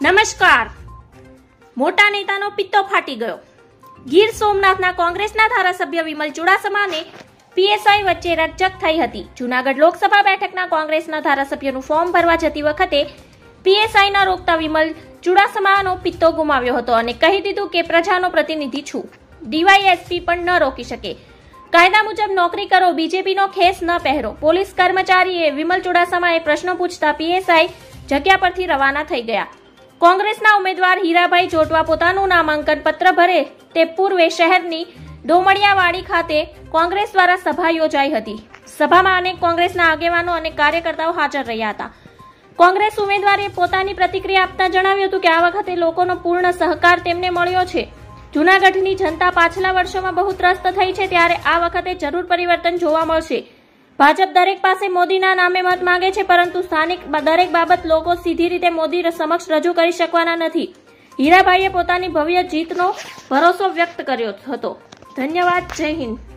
નમસ્કાર. મોટા નેતાનો પિત્તો ફાટી ગયો. ગીર સોમનાથના કોંગ્રેસના ધારાસભ્ય વિમલ ચુડાસમાને પીએસઆઈ વચ્ચે રકઝક થઈ હતી. જૂનાગઢ લોકસભા બેઠકના કોંગ્રેસના ધારાસભ્યનું ફોર્મ ભરવા જતી વખતે પીએસઆઈના રોકતા વિમલ ચુડાસમાનો પિત્તો ગુમાવ્યો હતો અને કહી દીધું કે પ્રજાનો પ્રતિનિધિ છું. ડીવાયએસપી પણ ન રોકી શકે. કાયદા મુજબ નોકરી કરો, બીજેપીનો ખેસ ન પહેરો. પોલીસ કર્મચારીએ વિમલ ચુડાસમાએ પ્રશ્નો પૂછતા પીએસઆઈ જગ્યા પરથી રવાના થઈ ગયા. કોંગ્રેસના ઉમેદવાર હીરાભાઈ જોટવા પોતાનું નામાંકન પત્ર ભરે તે પૂર્વે શહેરની ડોમડિયાવાડી ખાતે કોંગ્રેસ દ્વારા સભા યોજાઈ હતી. સભામાં અનેક કોંગ્રેસના આગેવાનો અને કાર્યકર્તાઓ હાજર રહ્યા હતા. કોંગ્રેસ ઉમેદવારે પોતાની પ્રતિક્રિયા આપતા જણાવ્યું હતું કે આ વખતે લોકોનો પૂર્ણ સહકાર તેમને મળ્યો છે. જૂનાગઢની જનતા પાછલા વર્ષોમાં બહુ ત્રસ્ત થઈ છે, ત્યારે આ વખતે જરૂર પરિવર્તન જોવા મળશે. ભાજપ દરેક પાસે મોદીના નામે મત માંગે છે, પરંતુ સ્થાનિક દરેક બાબત લોકો સીધી રીતે મોદી સમક્ષ રજૂ કરી શકવાના નથી. હીરાભાઈએ પોતાની ભવ્ય જીતનો ભરોસો વ્યક્ત કર્યો હતો. ધન્યવાદ. જય હિન્દ.